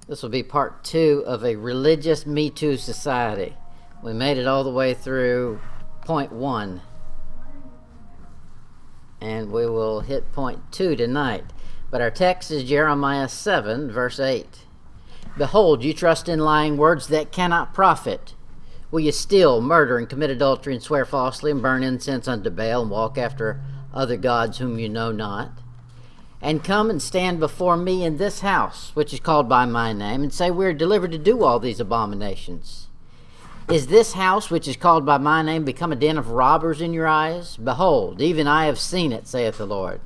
This will be part 2 of a religious Me Too society. We made it all the way through point 1. And we will hit point 2 tonight. But our text is Jeremiah 7, verse 8. Behold, you trust in lying words that cannot profit. Will you steal, murder, and commit adultery, and swear falsely, and burn incense unto Baal, and walk after other gods whom you know not? And come and stand before me in this house, which is called by my name, and say, we are delivered to do all these abominations. Is this house, which is called by my name, become a den of robbers in your eyes? Behold, even I have seen it, saith the Lord.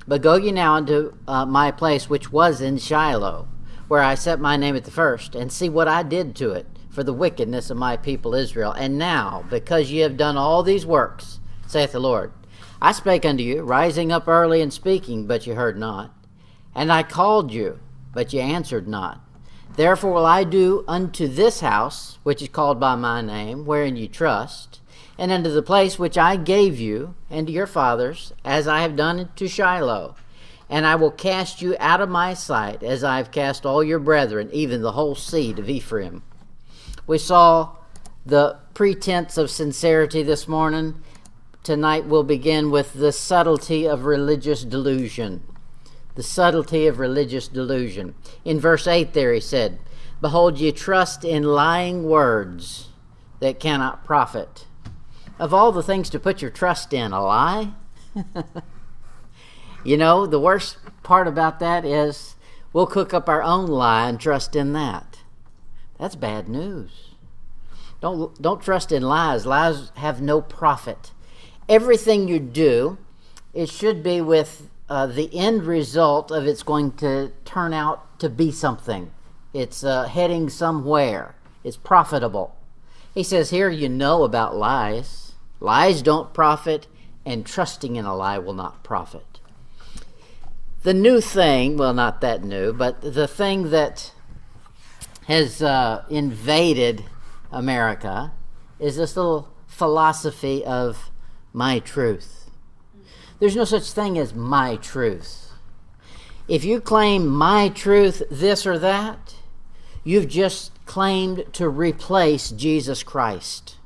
But go ye now unto my place, which was in Shiloh, where I set my name at the first, and see what I did to it, for the wickedness of my people Israel. And now, because ye have done all these works, saith the Lord, I spake unto you, rising up early and speaking, but ye heard not. And I called you, but ye answered not. Therefore will I do unto this house, which is called by my name, wherein ye trust, and unto the place which I gave you and to your fathers, as I have done to Shiloh. And I will cast you out of my sight, as I have cast all your brethren, even the whole seed of Ephraim. We saw the pretense of sincerity this morning. Tonight we'll begin with the subtlety of religious delusion. The subtlety of religious delusion. In verse 8 there he said, behold, ye trust in lying words that cannot profit. Of all the things to put your trust in, a lie? You know, the worst part about that is we'll cook up our own lie and trust in that. That's bad news. Don't trust in lies. Lies have no profit. Everything you do, it should be with the end result of it's going to turn out to be something. It's heading somewhere. It's profitable. He says here, you know about lies. Lies don't profit, and trusting in a lie will not profit. The new thing, well, not that new, but the thing that has invaded America is this little philosophy of my truth. There's no such thing as my truth. If you claim my truth, this or that, you've just claimed to replace Jesus Christ.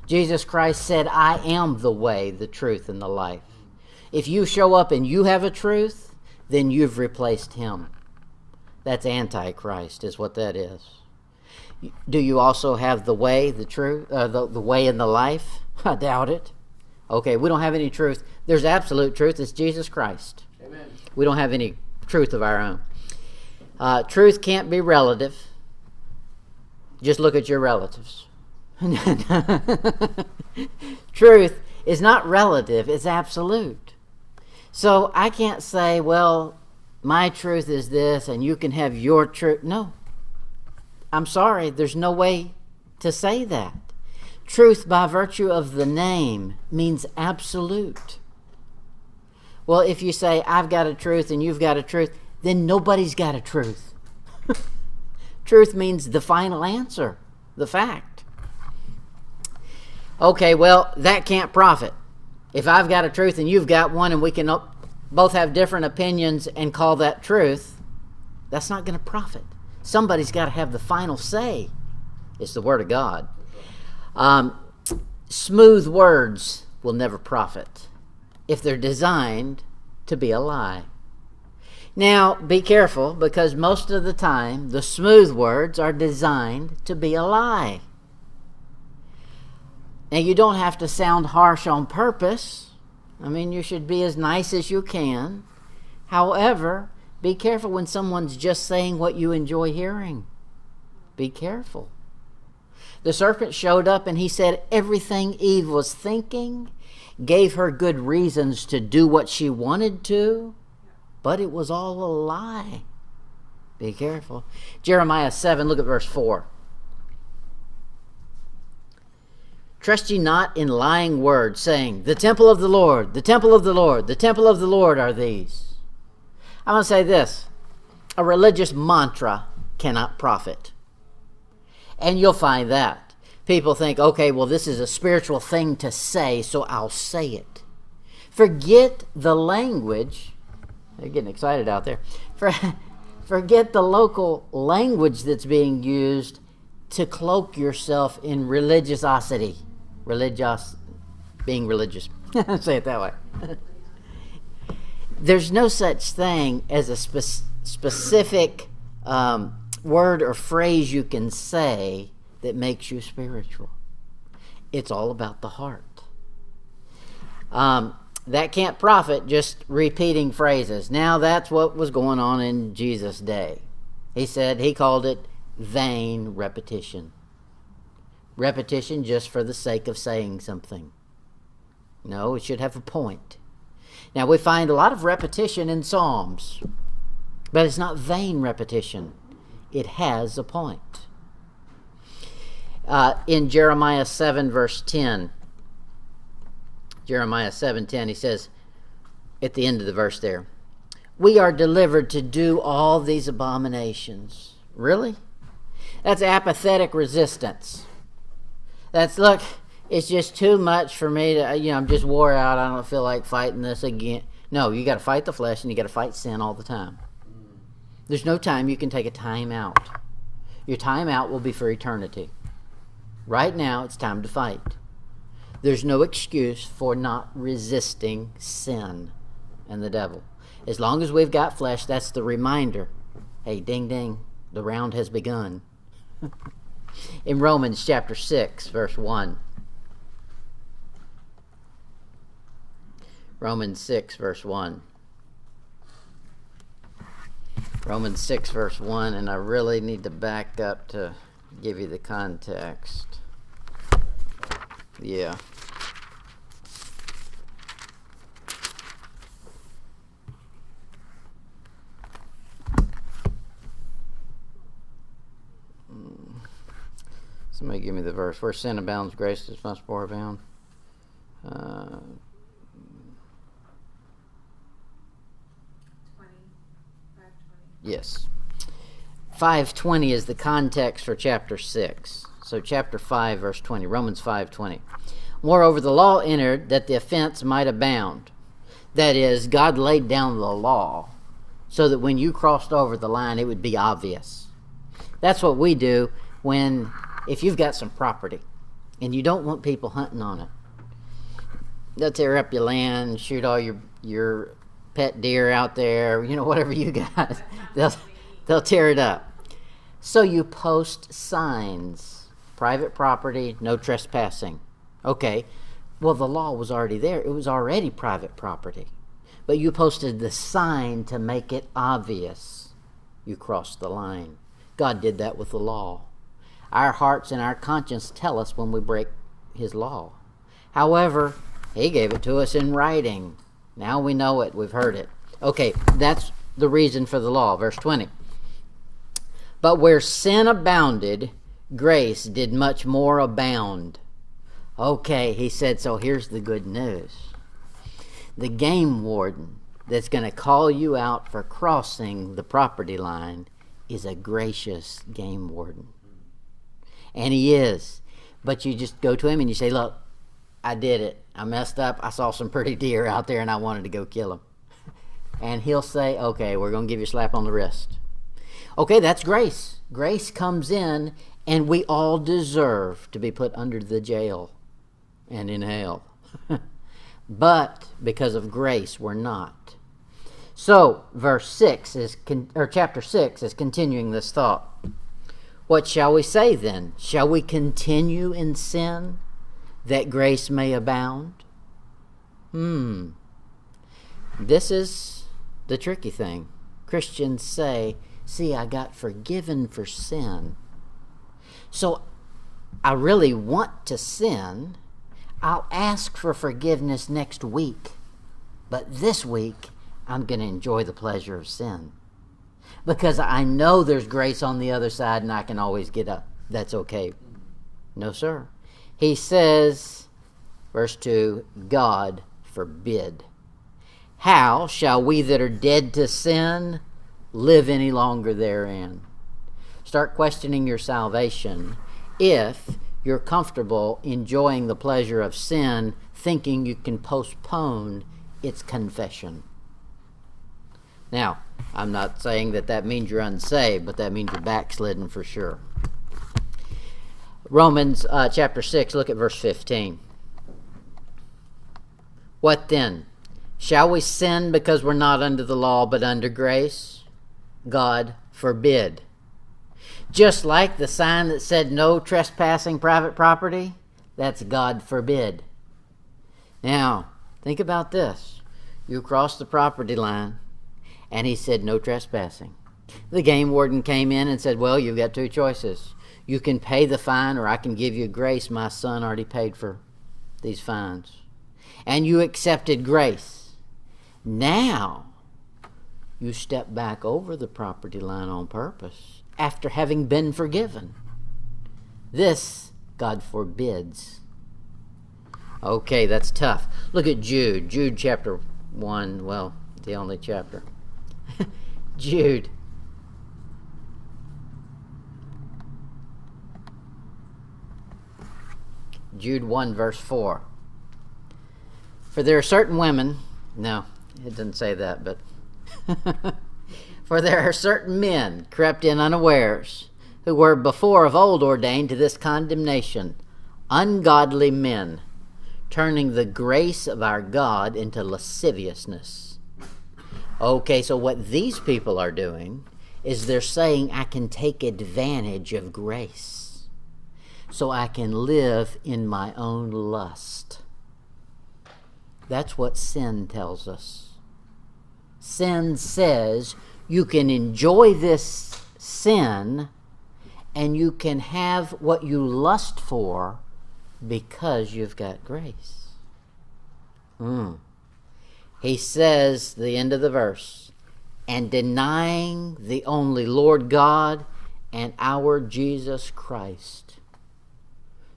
Jesus Christ said, I am the way, the truth, and the life. If you show up and you have a truth, then you've replaced him. That's Antichrist, is what that is. Do you also have the way, the truth, the way and the life? I doubt it. Okay, we don't have any truth. There's absolute truth. It's Jesus Christ. Amen. We don't have any truth of our own. Truth can't be relative. Just look at your relatives. Truth is not relative. It's absolute. So I can't say, well, my truth is this and you can have your truth. No. I'm sorry. There's no way to say that. Truth, by virtue of the name, means absolute. Well, if you say, I've got a truth and you've got a truth, then nobody's got a truth. Truth means the final answer, the fact. Okay, well, that can't profit. If I've got a truth and you've got one and we can both have different opinions and call that truth, that's not going to profit. Somebody's got to have the final say. It's the Word of God. Smooth words will never profit if they're designed to be a lie. Now, be careful, because most of the time, the smooth words are designed to be a lie. Now, you don't have to sound harsh on purpose. I mean, you should be as nice as you can. However, be careful when someone's just saying what you enjoy hearing. Be careful. The serpent showed up and he said everything Eve was thinking, gave her good reasons to do what she wanted to, but it was all a lie. Be careful. Jeremiah 7, look at verse 4. Trust ye not in lying words, saying, the temple of the Lord, the temple of the Lord, the temple of the Lord are these. I want to say this. A religious mantra cannot profit. And you'll find that. People think, okay, well, this is a spiritual thing to say, so I'll say it. Forget the language. They're getting excited out there. Forget the local language that's being used to cloak yourself in religiosity. Being religious. Say it that way. There's no such thing as a specific word or phrase you can say that makes you spiritual. It's all about the heart. That can't profit just repeating phrases. Now that's what was going on in Jesus' day. He called it vain repetition. Repetition just for the sake of saying something. No, it should have a point. Now we find a lot of repetition in Psalms, but it's not vain repetition. It has a point. In Jeremiah 7 verse 10, Jeremiah 7:10, he says at the end of the verse there, we are delivered to do all these abominations. Really? That's apathetic resistance. That's, look, it's just too much for me to, I'm just wore out. I don't feel like fighting this again. No, you got to fight the flesh and you got to fight sin all the time. There's no time you can take a time out. Your time out will be for eternity. Right now, it's time to fight. There's no excuse for not resisting sin and the devil. As long as we've got flesh, that's the reminder. Hey, ding, ding, the round has begun. In Romans chapter 6, verse 1. Romans 6, verse 1. Romans 6, verse 1, and I really need to back up to give you the context. Yeah. Somebody give me the verse. Where sin abounds, grace is much more abound. 20. Yes. 5:20 is the context for chapter 6. So chapter 5, verse 20, Romans 5:20. Moreover, the law entered that the offense might abound. That is, God laid down the law so that when you crossed over the line, it would be obvious. That's what we do if you've got some property and you don't want people hunting on it. They'll tear up your land, shoot all your pet deer out there, whatever you got. They'll tear it up. So you post signs. Private property, no trespassing. Okay, well, the law was already there. It was already private property. But you posted the sign to make it obvious you crossed the line. God did that with the law. Our hearts and our conscience tell us when we break his law. However, he gave it to us in writing. Now we know it. We've heard it. Okay, that's the reason for the law. Verse 20. But where sin abounded, grace did much more abound. Okay, he said, so here's the good news. The game warden that's going to call you out for crossing the property line is a gracious game warden. And he is. But you just go to him and you say, look, I did it. I messed up. I saw some pretty deer out there and I wanted to go kill them. And he'll say, okay, we're going to give you a slap on the wrist. Okay, that's grace. Grace comes in and we all deserve to be put under the jail and in hell. But because of grace, we're not. So, chapter 6 is continuing this thought. What shall we say then? Shall we continue in sin that grace may abound? This is the tricky thing. Christians say, see, I got forgiven for sin. So I really want to sin. I'll ask for forgiveness next week. But this week, I'm going to enjoy the pleasure of sin. Because I know there's grace on the other side and I can always get up. That's okay. No, sir. He says, verse 2, God forbid. How shall we that are dead to sin live any longer therein? Start questioning your salvation if you're comfortable enjoying the pleasure of sin, thinking you can postpone its confession. Now, I'm not saying that means you're unsaved, but that means you're backslidden for sure. Romans chapter 6, look at verse 15. What then? Shall we sin because we're not under the law but under grace? God forbid. Just like the sign that said no trespassing private property, that's God forbid. Now, think about this. You crossed the property line, and he said no trespassing. The game warden came in and said, well, you've got two choices. You can pay the fine, or I can give you grace. My son already paid for these fines. And you accepted grace. Now, you step back over the property line on purpose after having been forgiven. This, God forbids. Okay, that's tough. Look at Jude. Jude chapter 1, well, the only chapter. Jude. Jude 1, verse 4. For there are certain women, no, it doesn't say that, but for there are certain men crept in unawares, who were before of old ordained to this condemnation, ungodly men, turning the grace of our God into lasciviousness. Okay, so what these people are doing is they're saying, I can take advantage of grace so I can live in my own lust. That's what sin tells us. Sin says you can enjoy this sin and you can have what you lust for because you've got grace. He says, the end of the verse, and denying the only Lord God and our Jesus Christ.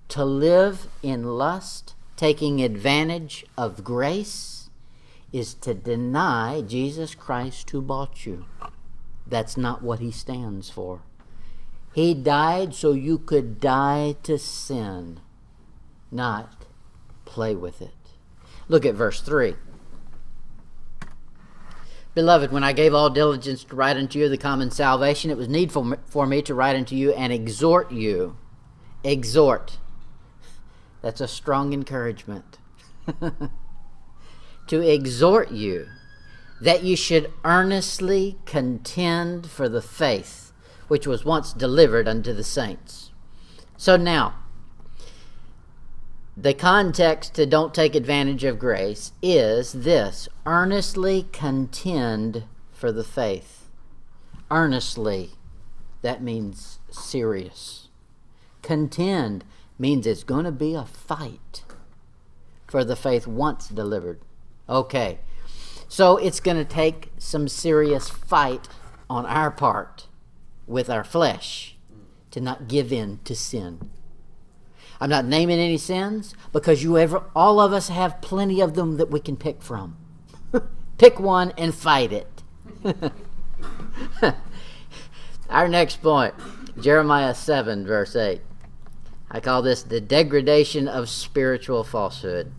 To live in lust, taking advantage of grace, is to deny Jesus Christ who bought you. That's not what he stands for. He died so you could die to sin, not play with it. Look at verse 3. Beloved, when I gave all diligence to write unto you the common salvation, it was needful for me to write unto you and exhort you. Exhort. That's a strong encouragement. To exhort you that you should earnestly contend for the faith which was once delivered unto the saints. So now, the context to don't take advantage of grace is this: earnestly contend for the faith. Earnestly, that means serious. Contend means it's going to be a fight for the faith once delivered. Okay, so it's going to take some serious fight on our part with our flesh to not give in to sin. I'm not naming any sins because all of us have plenty of them that we can pick from. Pick one and fight it. Our next point, Jeremiah 7, verse 8. I call this the degradation of spiritual falsehood.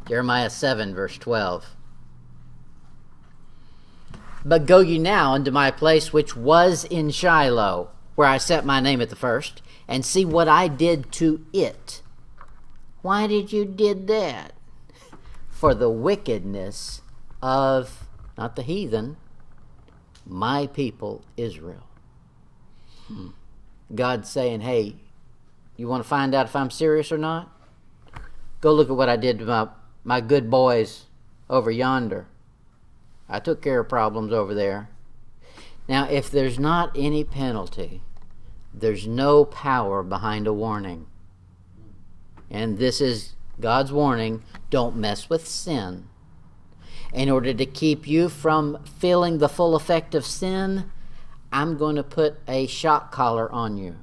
Jeremiah 7, verse 12. But go ye now unto my place which was in Shiloh, where I set my name at the first, and see what I did to it. Why did you did that? For the wickedness of, not the heathen, my people Israel. God's saying, hey, you want to find out if I'm serious or not? Go look at what I did to my good boys over yonder. I took care of problems over there. Now, if there's not any penalty, there's no power behind a warning. And this is God's warning: don't mess with sin. In order to keep you from feeling the full effect of sin, I'm going to put a shock collar on you.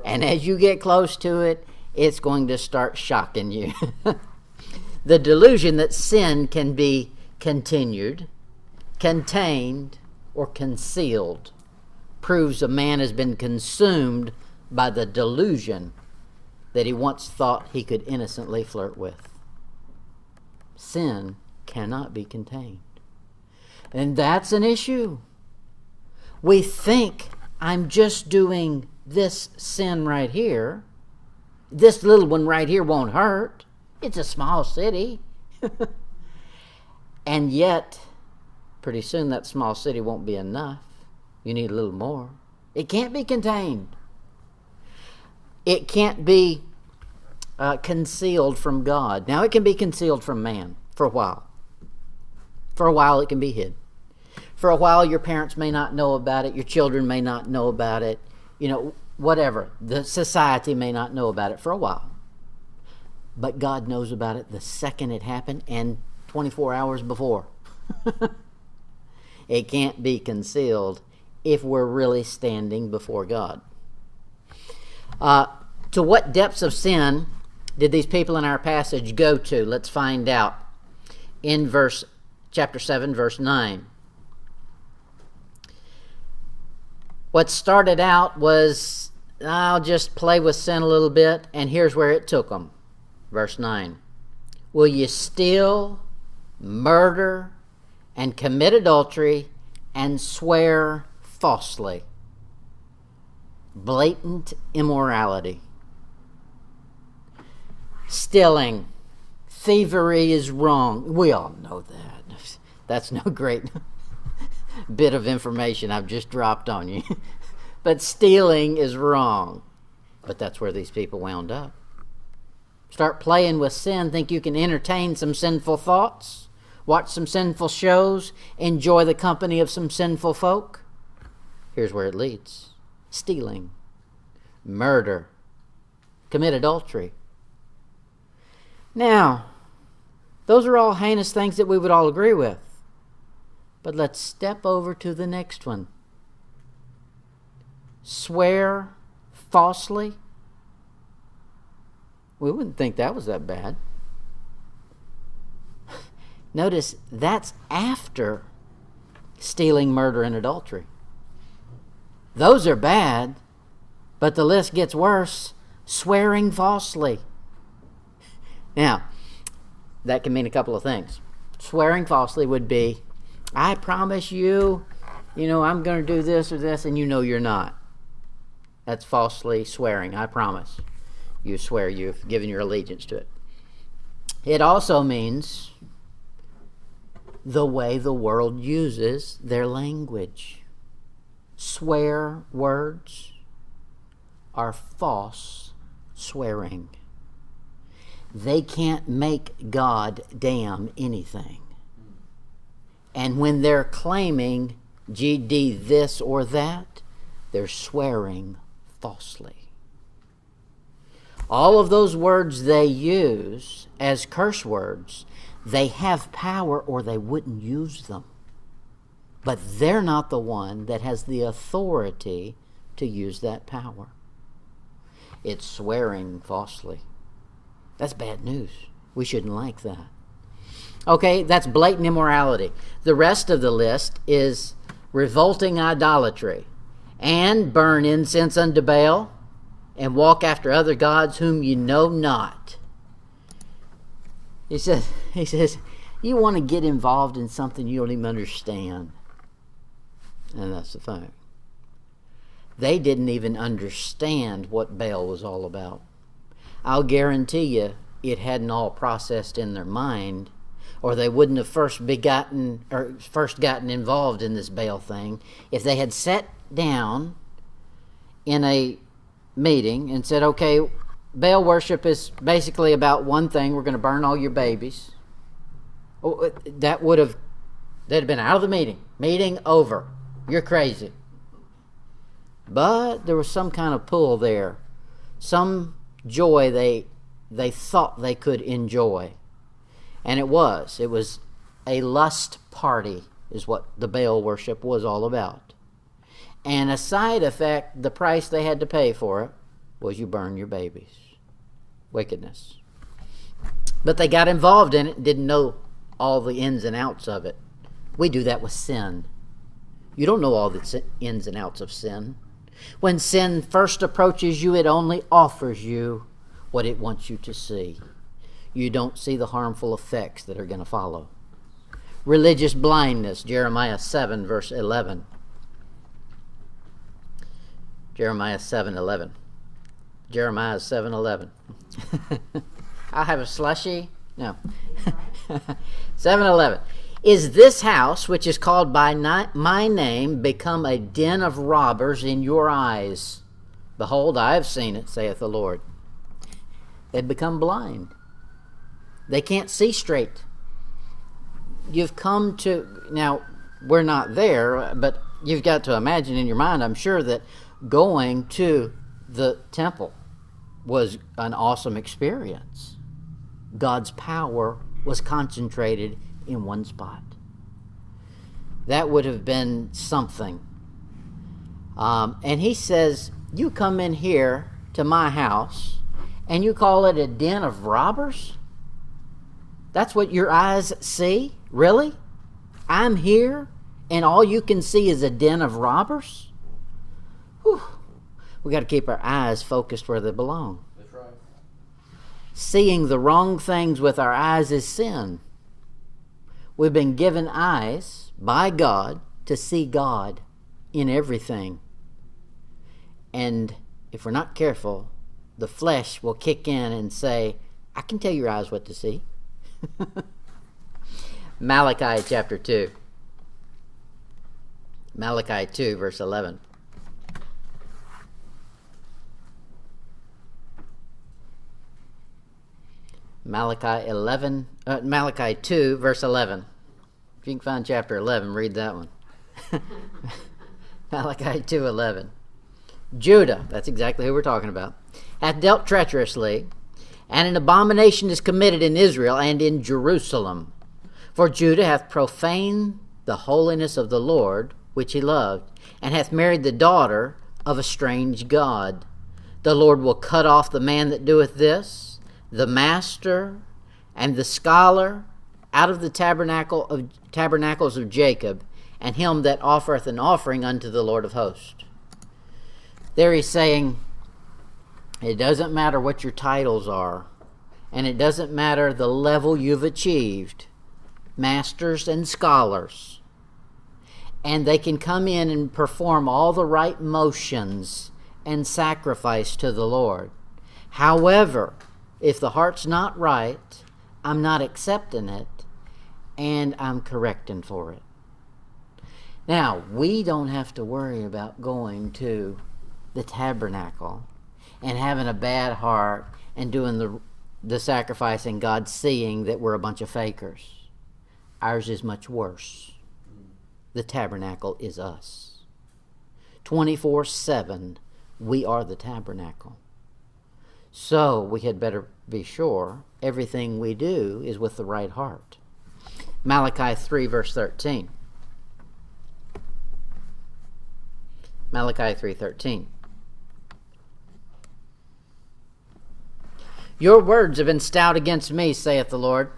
And as you get close to it, it's going to start shocking you. The delusion that sin can be continued, contained, or concealed proves a man has been consumed by the delusion that he once thought he could innocently flirt with. Sin cannot be contained. And that's an issue. We think I'm just doing this sin right here. This little one right here won't hurt. It's a small city. And yet, pretty soon that small city won't be enough. You need a little more. It can't be contained. It can't be concealed from God. Now, it can be concealed from man for a while. For a while, it can be hid. For a while, your parents may not know about it. Your children may not know about it. Whatever. The society may not know about it for a while. But God knows about it the second it happened and 24 hours before. It can't be concealed if we're really standing before God. To what depths of sin did these people in our passage go to? Let's find out. In chapter 7, verse 9. What started out was, I'll just play with sin a little bit, and here's where it took them. Verse 9. Will you steal, murder, and commit adultery, and swear falsely? Blatant immorality. Stealing, thievery is wrong. We all know that. That's no great bit of information I've just dropped on you. But stealing is wrong. But that's where these people wound up. Start playing with sin, think you can entertain some sinful thoughts, watch some sinful shows, enjoy the company of some sinful folk. Here's where it leads. Stealing, murder, commit adultery. Now, those are all heinous things that we would all agree with. But let's step over to the next one. Swear falsely. We wouldn't think that was that bad. Notice that's after stealing, murder, and adultery. Those are bad, but the list gets worse. Swearing falsely. Now, that can mean a couple of things. Swearing falsely would be, I promise you, I'm going to do this or this, and you're not. That's falsely swearing, I promise. You swear you've given your allegiance to it. It also means the way the world uses their language. Swear words are false swearing. They can't make God damn anything. And when they're claiming GD this or that, they're swearing falsely. All of those words they use as curse words, they have power or they wouldn't use them. But they're not the one that has the authority to use that power. It's swearing falsely. That's bad news. We shouldn't like that. Okay, that's blatant immorality. The rest of the list is revolting idolatry and burn incense unto Baal and walk after other gods whom you know not. He says, you want to get involved in something you don't even understand. And that's the fact. They didn't even understand what Baal was all about. I'll guarantee you it hadn't all processed in their mind, or they wouldn't have first gotten involved in this Baal thing if they had sat down in a meeting and said, okay, Baal worship is basically about one thing. We're going to burn all your babies. They'd have been out of the meeting. Meeting over. You're crazy. But there was some kind of pull there. Some joy they thought they could enjoy. And it was a lust party is what the Baal worship was all about. And a side effect, the price they had to pay for it, was you burn your babies. Wickedness. But they got involved in it and didn't know all the ins and outs of it. We do that with sin. You don't know all the ins and outs of sin. When sin first approaches you, it only offers you what it wants you to see. You don't see the harmful effects that are going to follow. Religious blindness, Jeremiah 7, verse 11. Jeremiah 7:11. Jeremiah 7:11. I'll have a slushy. No. 7:11. Is this house, which is called by my name, become a den of robbers in your eyes? Behold, I have seen it, saith the Lord. They've become blind. They can't see straight. You've come to, now, we're not there, but you've got to imagine in your mind, I'm sure, that going to the temple was an awesome experience. God's power was concentrated in one spot. That would have been something. And he says, you come in here to my house and you call it a den of robbers? That's what your eyes see? Really? I'm here and all you can see is a den of robbers? Whew. We got to keep our eyes focused where they belong. That's right. Seeing the wrong things with our eyes is sin. We've been given eyes by God to see God in everything. And if we're not careful, the flesh will kick in and say, I can tell your eyes what to see. Malachi chapter 2. Malachi 2, verse 11. Malachi 2, verse 11. If you can find chapter 11, read that one. Malachi 2:11. Judah, that's exactly who we're talking about, hath dealt treacherously, and an abomination is committed in Israel and in Jerusalem. For Judah hath profaned the holiness of the Lord, which he loved, and hath married the daughter of a strange god. The Lord will cut off the man that doeth this, the master and the scholar, out of the tabernacles of Jacob, and him that offereth an offering unto the Lord of hosts. There he's saying, it doesn't matter what your titles are, and it doesn't matter the level you've achieved, masters and scholars, and they can come in and perform all the right motions and sacrifice to the Lord. However, if the heart's not right, I'm not accepting it, and I'm correcting for it. Now, we don't have to worry about going to the tabernacle and having a bad heart and doing the sacrifice and God seeing that we're a bunch of fakers. Ours is much worse. The tabernacle is us. 24/7, we are the tabernacle. So we had better be sure everything we do is with the right heart. Malachi 3, verse 13. Malachi 3:13. Your words have been stout against me, saith the Lord.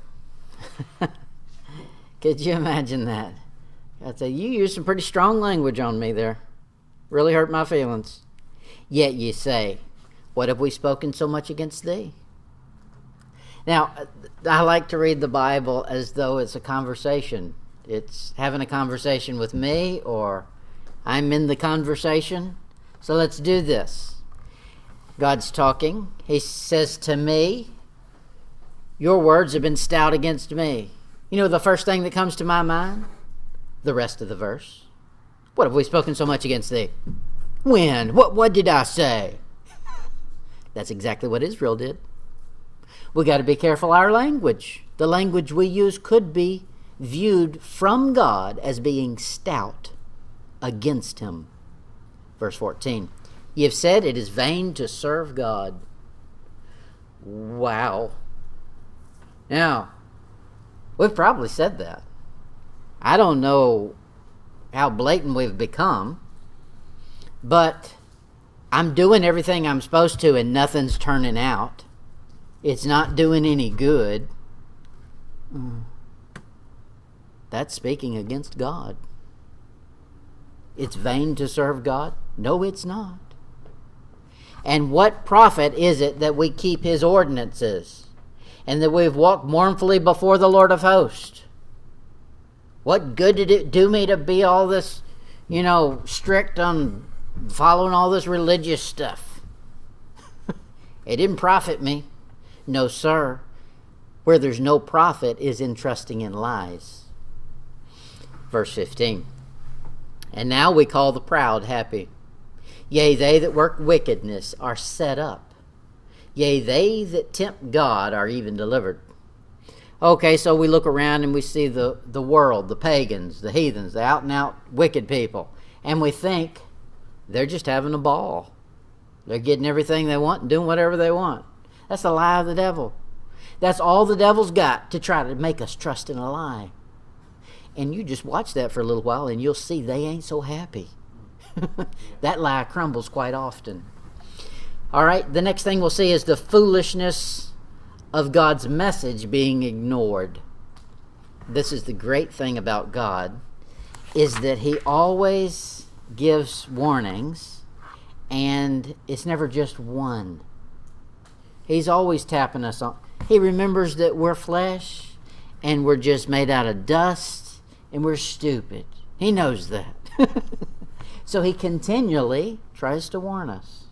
Could you imagine that? I'd say, you used some pretty strong language on me there. Really hurt my feelings. Yet ye say, what have we spoken so much against thee? Now, I like to read the Bible as though it's a conversation. It's having a conversation with me, or I'm in the conversation. So let's do this. God's talking. He says to me, your words have been stout against me. You know the first thing that comes to my mind? The rest of the verse. What have we spoken so much against thee? When? What did I say? That's exactly what Israel did. We got to be careful our language. The language we use could be viewed from God as being stout against him. Verse 14. Ye have said it is vain to serve God. Wow. Now, we've probably said that. I don't know how blatant we've become, but I'm doing everything I'm supposed to and nothing's turning out. It's not doing any good. That's speaking against God. It's vain to serve God? No, it's not. And what profit is it that we keep his ordinances and that we've walked mournfully before the Lord of hosts? What good did it do me to be all this, strict on following all this religious stuff? It didn't profit me. No, sir. Where there's no profit is in trusting in lies. Verse 15. And now we call the proud happy. Yea, they that work wickedness are set up. Yea, they that tempt God are even delivered. Okay, so we look around and we see the world, the pagans, the heathens, the out-and-out wicked people, and we think they're just having a ball. They're getting everything they want and doing whatever they want. That's a lie of the devil. That's all the devil's got to try to make us trust in a lie. And you just watch that for a little while and you'll see they ain't so happy. That lie crumbles quite often. All right, the next thing we'll see is the foolishness of God's message being ignored. This is the great thing about God, is that he always gives warnings, and it's never just one. He's always tapping us on. He remembers that we're flesh, and we're just made out of dust, and we're stupid. He knows that. So he continually tries to warn us.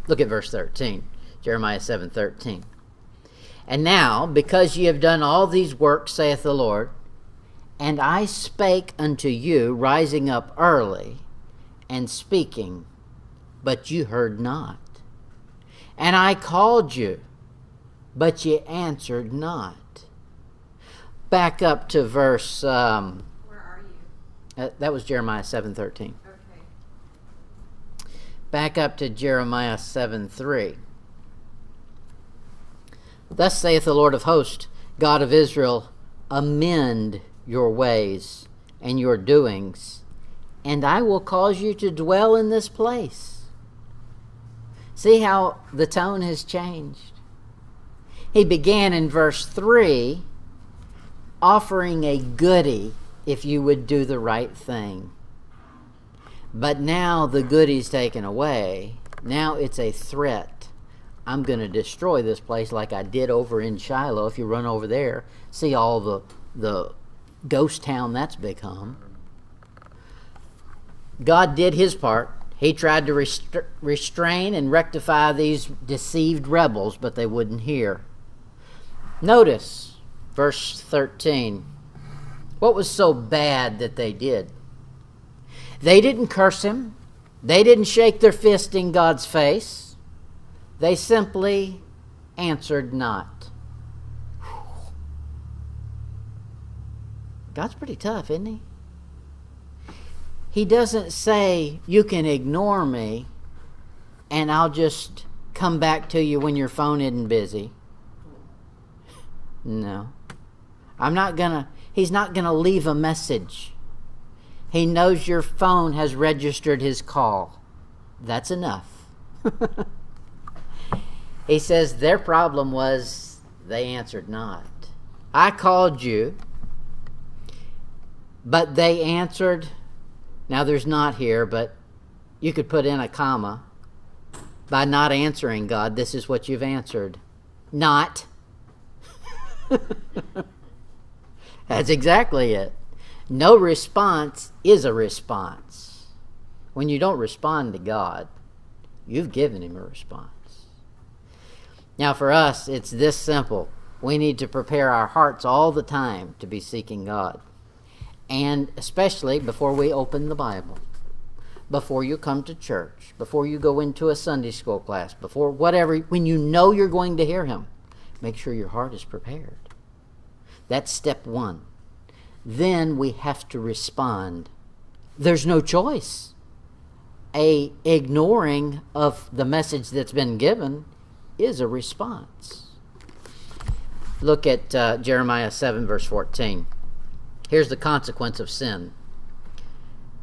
Look at verse 13. Jeremiah 7:13. And now, because ye have done all these works, saith the Lord, and I spake unto you, rising up early and speaking, but you heard not. And I called you, but ye answered not. Back up to verse... Where are you? that was Jeremiah 7:13. Okay. Back up to Jeremiah 7:3. Thus saith the Lord of hosts, God of Israel, amend your ways and your doings, and I will cause you to dwell in this place. See how the tone has changed. He began in verse 3 offering a goodie if you would do the right thing. But now the goodie's taken away. Now it's a threat. I'm going to destroy this place like I did over in Shiloh. If you run over there, see all the ghost town that's become. God did his part. He tried to restrain and rectify these deceived rebels, but they wouldn't hear. Notice verse 13. What was so bad that they did? They didn't curse him. They didn't shake their fist in God's face. They simply answered not. God's pretty tough, isn't he? He doesn't say, you can ignore me and I'll just come back to you when your phone isn't busy. No. He's not gonna leave a message. He knows your phone has registered his call. That's enough. He says their problem was they answered not. I called you, but they answered. Now there's not here, but you could put in a comma. By not answering God, this is what you've answered. Not. That's exactly it. No response is a response. When you don't respond to God, you've given him a response. Now for us, it's this simple. We need to prepare our hearts all the time to be seeking God. And especially before we open the Bible, before you come to church, before you go into a Sunday school class, before whatever, when you know you're going to hear him, make sure your heart is prepared. That's step one. Then we have to respond. There's no choice. A ignoring of the message that's been given is a response. Look at Jeremiah 7 verse 14. Here's the consequence of sin.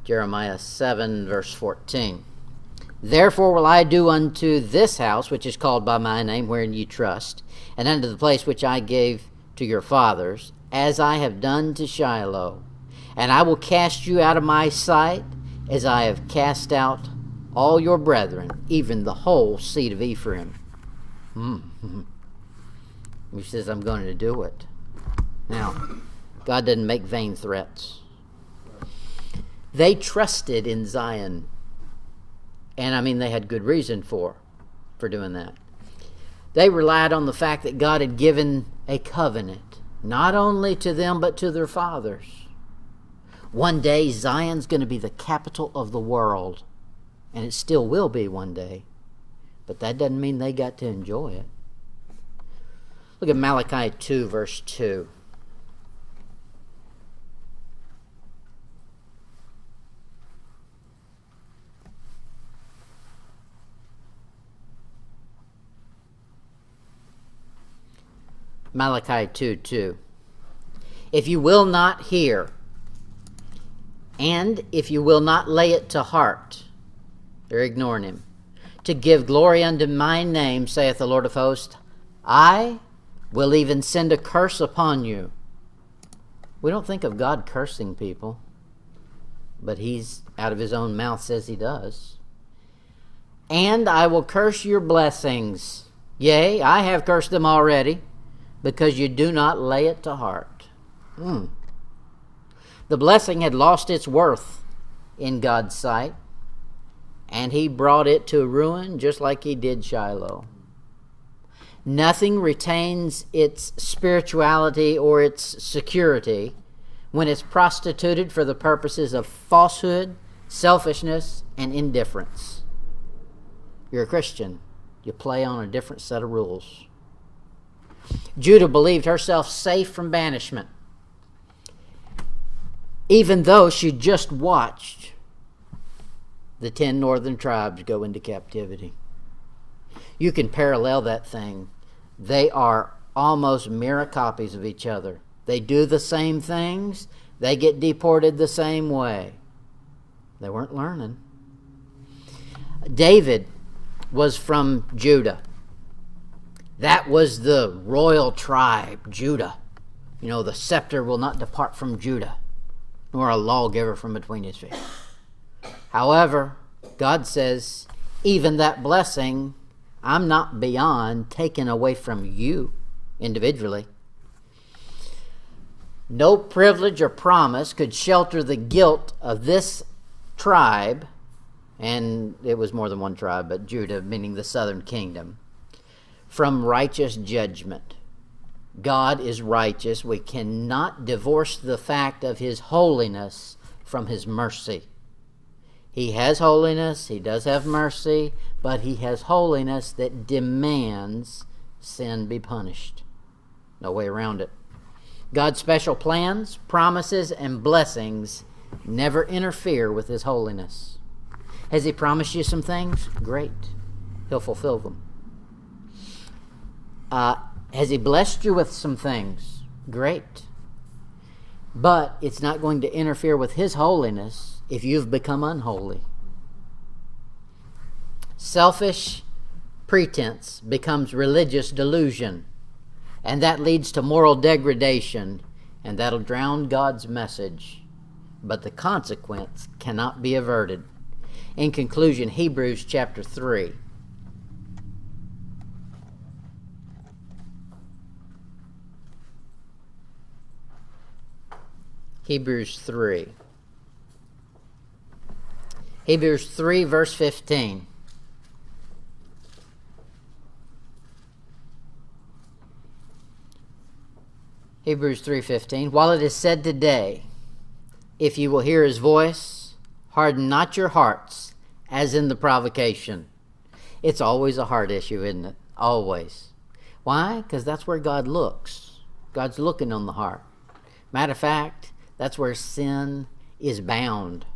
Jeremiah 7 verse 14. Therefore will I do unto this house, which is called by my name, wherein ye trust, and unto the place which I gave to your fathers, as I have done to Shiloh. And I will cast you out of my sight, as I have cast out all your brethren, even the whole seed of Ephraim. He says, I'm going to do it. Now, God doesn't make vain threats. They trusted in Zion. And I mean, they had good reason for doing that. They relied on the fact that God had given a covenant, not only to them, but to their fathers. One day, Zion's going to be the capital of the world. And it still will be one day. But that doesn't mean they got to enjoy it. Look at Malachi 2, verse 2. Malachi 2:2. If you will not hear, and if you will not lay it to heart, they're ignoring him, to give glory unto my name, saith the Lord of hosts, I will even send a curse upon you. We don't think of God cursing people, but he's out of his own mouth says he does. And I will curse your blessings. Yea, I have cursed them already, because you do not lay it to heart. The blessing had lost its worth in God's sight, and he brought it to ruin just like he did Shiloh. Nothing retains its spirituality or its security when it's prostituted for the purposes of falsehood, selfishness, and indifference. You're a Christian. You play on a different set of rules. Judah believed herself safe from banishment, even though she just watched the 10 northern tribes go into captivity. You can parallel that thing. They are almost mirror copies of each other. They do the same things. They get deported the same way. They weren't learning. David was from Judah. That was the royal tribe, Judah. You know, the scepter will not depart from Judah, nor a lawgiver from between his feet. However, God says, even that blessing, I'm not beyond taking away from you individually. No privilege or promise could shelter the guilt of this tribe, and it was more than one tribe, but Judah, meaning the southern kingdom, from righteous judgment. God is righteous. We cannot divorce the fact of his holiness from his mercy. He has holiness, he does have mercy, but he has holiness that demands sin be punished. No way around it. God's special plans, promises, and blessings never interfere with his holiness. Has he promised you some things? Great. He'll fulfill them. Has he blessed you with some things? Great. But it's not going to interfere with his holiness if you've become unholy. Selfish pretense becomes religious delusion, and that leads to moral degradation, and that'll drown God's message. But the consequence cannot be averted. In conclusion, Hebrews chapter 3. Hebrews 3. Hebrews 3, verse 15. Hebrews 3:15. While it is said today, if you will hear his voice, harden not your hearts, as in the provocation. It's always a heart issue, isn't it? Always. Why? Because that's where God looks. God's looking on the heart. Matter of fact, that's where sin is bound.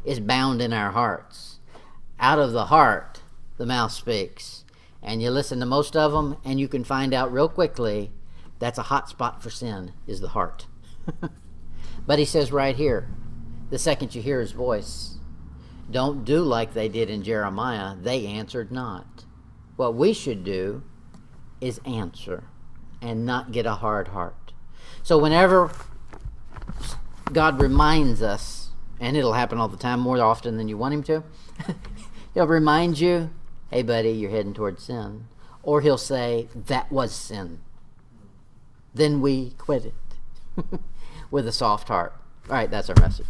Is bound in our hearts. Out of the heart, the mouth speaks. And you listen to most of them, and you can find out real quickly that's a hot spot for sin, is the heart. But he says right here, the second you hear his voice, don't do like they did in Jeremiah. They answered not. What we should do is answer and not get a hard heart. So whenever God reminds us, and it'll happen all the time, more often than you want him to, he'll remind you, hey buddy, you're heading towards sin. Or he'll say, that was sin. Then we quit it. with a soft heart. All right, that's our message.